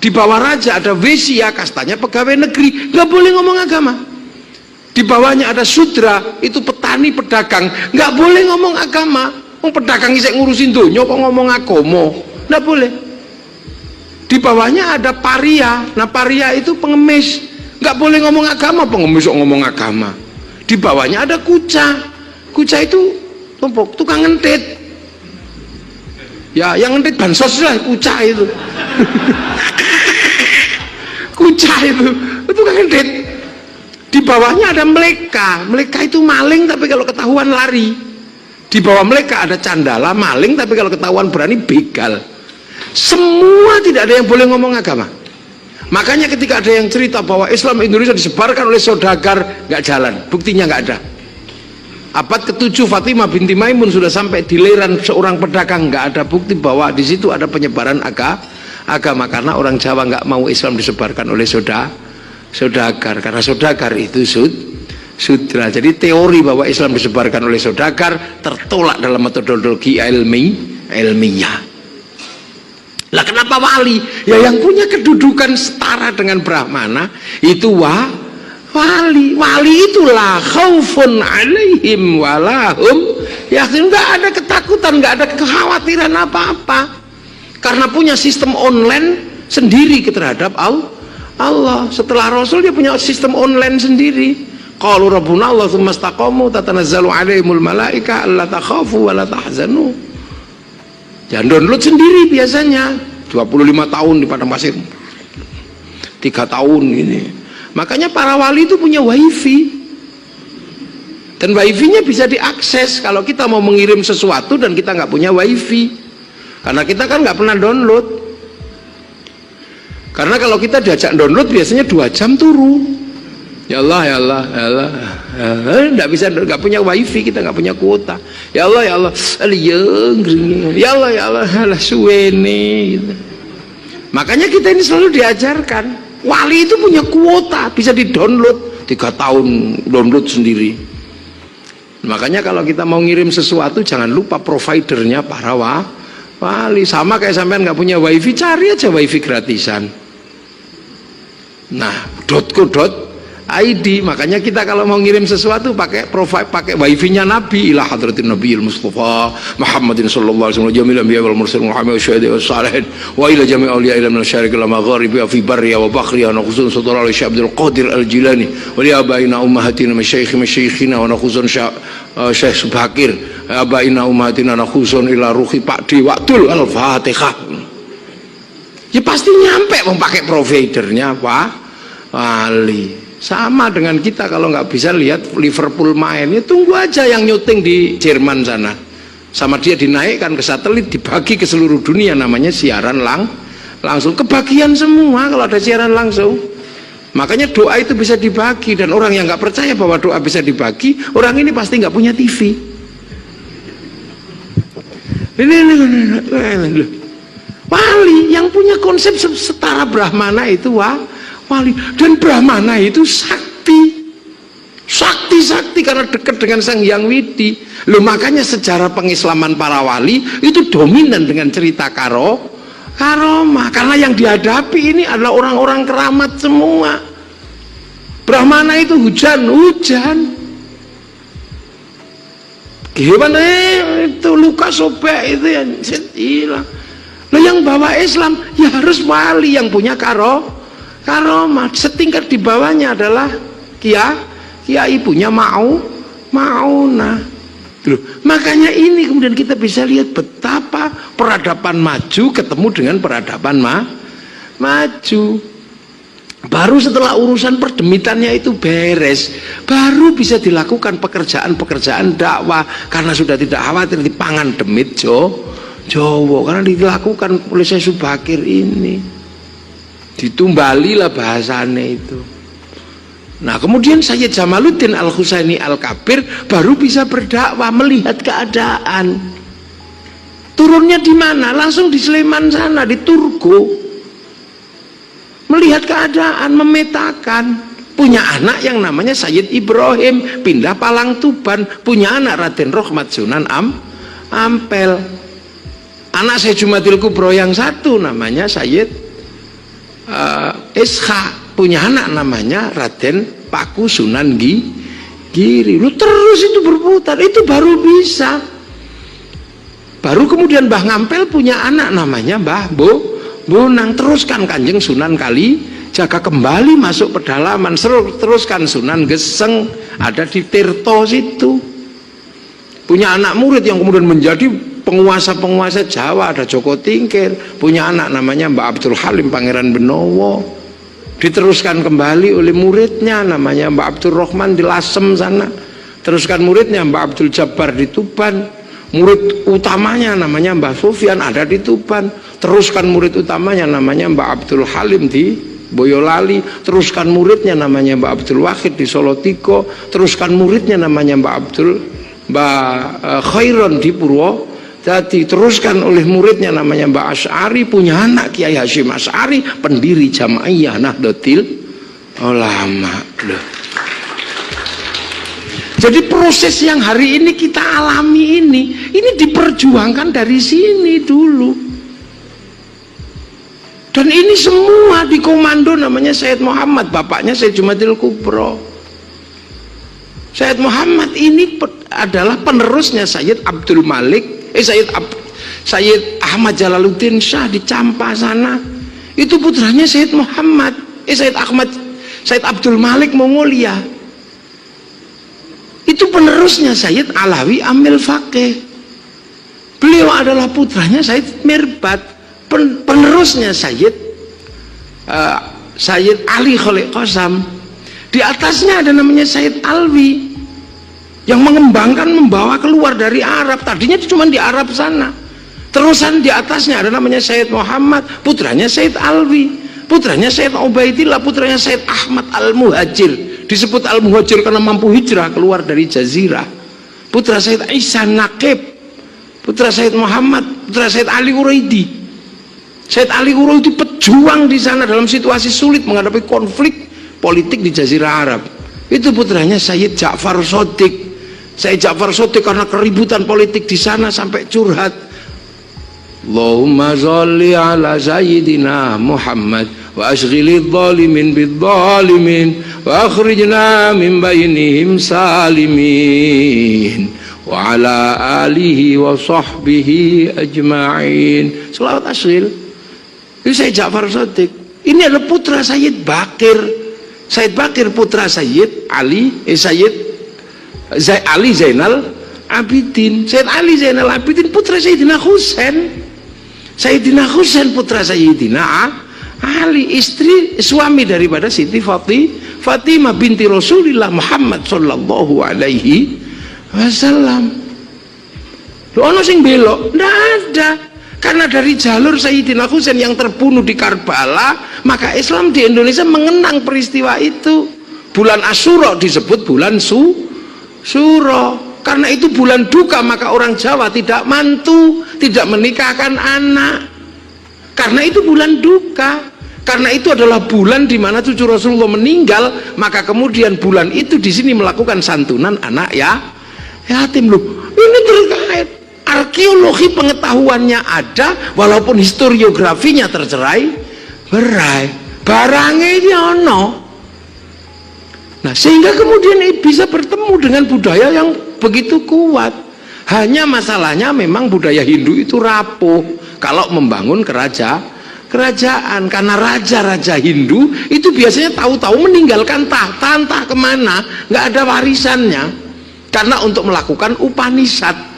Di bawah raja ada Wesya, kastanya pegawai negeri, nggak boleh ngomong agama. Di bawahnya ada Sudra, itu petani pedagang, nggak boleh ngomong agama. Pedagang isek ngurusin dunia kok ngomong agama, nggak boleh. Di bawahnya ada Paria, nah Paria itu pengemis, nggak boleh ngomong agama, pengemis kok ngomong agama. Di bawahnya ada Kuca, Kuca itu tukang ngentit. Ya, yang ngentit bansos lah, Kuca itu. Kuca itu tukang ngentit. Di bawahnya ada Meleka, Meleka itu maling tapi kalau ketahuan lari. Di bawah Meleka ada Candala, maling tapi kalau ketahuan berani begal. Semua tidak ada yang boleh ngomong agama. Makanya ketika ada yang cerita bahwa Islam Indonesia disebarkan oleh saudagar, nggak jalan, buktinya nggak ada. Abad ke-7 Fatimah binti Maimun sudah sampai di Leran seorang pedagang, nggak ada bukti bahwa di situ ada penyebaran agama, karena orang Jawa nggak mau Islam disebarkan oleh saudagar, karena saudagar itu sudra. Jadi teori bahwa Islam disebarkan oleh saudagar tertolak dalam metodologi ilmiah. Lah kenapa wali? Ya yang punya kedudukan setara dengan Brahmana itu wali. Wali itulah khaufun alaihim walahum yakin, nggak ada ketakutan, nggak ada kekhawatiran apa-apa, karena punya sistem online sendiri terhadap Allah. Setelah Rasul dia punya sistem online sendiri. Qalu rabbuna Allah tsumma istaqamu tatanazzalu alaihimul malaika alla takhafu wa la tahzanu. Jangan download sendiri biasanya 25 tahun di padang pasir, 3 tahun ini. Makanya para wali itu punya wifi, dan wifi-nya bisa diakses kalau kita mau mengirim sesuatu dan kita nggak punya wifi, karena kita kan nggak pernah download. Karena kalau kita diajak download biasanya 2 jam turu. Ya Allah, ya Allah, ya Allah, nggak bisa, nggak punya wifi, kita nggak punya kuota. Ya Allah, ya Allah, ya Allah, ya Allah, alah suwene gitu. Makanya kita ini selalu diajarkan wali itu punya kuota, bisa di-download 3 tahun, download sendiri. Makanya kalau kita mau ngirim sesuatu jangan lupa providernya para wali. Sama kayak sampean nggak punya wifi, cari aja wifi gratisan. Nah, .co.id. Makanya kita kalau mau ngirim sesuatu pakai wifi-nya Nabi, ila hadratin Nabiyil Mustafa Muhammadin sallallahu alaihi wasallam jamil anbiya wal mursalin Muhammad syahidi was salihin wa ila jami' awliya ila min asyarik al magharibi fi barriya wa bakhriya wa khusun sadara li Syekh Abdul Qadir Al Jilani wa li abaina ummahatina masyayikhina wa khusun Syekh Subakir abaina ummahatina wa khusun ila ruhi Pak Dewatul Al-Fatihah. Ya pasti nyampe memakai providernya Pak wali. Sama dengan kita kalau nggak bisa lihat Liverpool main, ya tunggu aja yang nyuting di Jerman sana, sama dia dinaikkan ke satelit, dibagi ke seluruh dunia, namanya siaran langsung, kebagian semua kalau ada siaran langsung. Makanya doa itu bisa dibagi, dan orang yang nggak percaya bahwa doa bisa dibagi, orang ini pasti nggak punya TV. Wali yang punya konsep setara Brahmana itu wali, dan Brahmana itu sakti karena dekat dengan Sang Hyang Widi. Loh, makanya sejarah pengislaman para wali itu dominan dengan cerita karomah, karena yang dihadapi ini adalah orang-orang keramat semua. Brahmana itu hujan gimana itu luka sobek itu yang hilang. Loh, yang bawa Islam ya harus wali yang punya karomah. Setingkat di bawahnya adalah kiai punya mauna. Loh, makanya ini kemudian kita bisa lihat betapa peradaban maju ketemu dengan peradaban maju. Baru setelah urusan perdemitannya itu beres, baru bisa dilakukan pekerjaan dakwah, karena sudah tidak khawatir dipangan demit Jawa, karena dilakukan oleh Syekh Subakir ini. Ditumbalilah bahasanya itu. Nah, kemudian Sayyid Jamaluddin Al-Husaini Al-Kabir baru bisa berdakwah, melihat keadaan. Turunnya di mana? Langsung di Sleman sana, di Turgo. Melihat keadaan, memetakan. Punya anak yang namanya Sayyid Ibrahim, pindah Palang Tuban, punya anak Raden Rohmat Sunan Ampel. Anak Syekh Jumadil Kubro yang satu namanya Sayyid Ishak punya anak namanya Raden Paku Sunan Giri. Lu terus itu berputar, itu baru bisa. Baru kemudian Mbah Ngampel punya anak namanya Mbah Bonang. Teruskan Kanjeng Sunan Kalijaga kembali masuk pedalaman, teruskan Sunan Geseng ada di Tirto situ. Punya anak murid yang kemudian menjadi penguasa-penguasa Jawa, ada Joko Tingkir. Punya anak namanya Mbak Abdul Halim Pangeran Benowo. Diteruskan kembali oleh muridnya namanya Mbak Abdul Rahman di Lasem sana. Teruskan muridnya Mbak Abdul Jabbar di Tuban. Murid utamanya namanya Mbah Sufyan ada di Tuban. Teruskan murid utamanya namanya Mbak Abdul Halim di Boyolali. Teruskan muridnya namanya Mbak Abdul Wahid di Solotigo. Teruskan muridnya namanya Mbak Khairon di Purwodadi. Teruskan oleh muridnya namanya Mbak Asy'ari, punya anak Kiai Hasyim Asy'ari, pendiri Jamaiyah Nahdlatul Ulama. Jadi proses yang hari ini kita alami ini diperjuangkan dari sini dulu. Dan ini semua dikomando namanya Sayyid Muhammad, bapaknya Sayyid Jumadil Kubro. Sayyid Muhammad ini adalah penerusnya Sayyid Abdul Malik, Sayyid Ahmad Jalaluddin Shah di Campa sana. Itu putranya Sayyid Muhammad, Sayyid Abdul Malik Mongolia. Itu penerusnya Sayyid Alawi Amil Faqih. Beliau adalah putranya Sayyid Mirbat, penerusnya Sayyid Ali Khalid Qasam. Di atasnya ada namanya Sayyid Alwi yang mengembangkan, membawa keluar dari Arab. Tadinya cuma di Arab sana. Terusan di atasnya ada namanya Sayyid Muhammad, putranya Sayyid Alwi, putranya Sayyid Ubaidillah, putranya Sayyid Ahmad Al-Muhajir. Disebut Al-Muhajir karena mampu hijrah keluar dari Jazirah. Putra Sayyid Isa Naqib, putra Sayyid Muhammad, putra Sayyid Ali Uraidi. Sayyid Ali Uraidi pejuang di sana dalam situasi sulit menghadapi konflik politik di Jazirah Arab. Itu putranya Sayyid Ja'far Shadiq. Sayyid Ja'far Shadiq karena keributan politik di sana sampai curhat, Allahumma sholli ala Sayyidina Muhammad wa ashghilidh dhalimin bidh-dhalimin wa akhrijna min bainihim salimin wa ala alihi wa sahbihi ajma'in. Selawat asghil. Ini Sayyid Ja'far Shadiq. Ini adalah putra Sayyid Bakir. Sayyid Bakir putra Sayyid Ali Zainal Abidin. Sayyid Ali Zainal Abidin putra Sayyidina Husain. Sayyidina Husain putra Sayyidina Ali, suami daripada Siti Fatimah binti Rasulullah Muhammad sallallahu alaihi wasallam. Loh, ono sing belok? Nggak ada. Karena dari jalur Sayyidina Husain yang terbunuh di Karbala, maka Islam di Indonesia mengenang peristiwa itu. Bulan Asyura disebut bulan Suro. Karena itu bulan duka, maka orang Jawa tidak mantu, tidak menikahkan anak. Karena itu bulan duka. Karena itu adalah bulan di mana cucu Rasulullah meninggal, maka kemudian bulan itu di sini melakukan santunan anak yatim. Loh, ini terkait. Arkeologi pengetahuannya ada, walaupun historiografinya tercerai-berai. Barangnya ini ono. Nah, sehingga kemudian bisa bertemu dengan budaya yang begitu kuat. Hanya masalahnya memang budaya Hindu itu rapuh kalau membangun kerajaan, karena raja-raja Hindu itu biasanya tahu-tahu meninggalkan tahta, entah kemana, nggak ada warisannya, karena untuk melakukan Upanishad.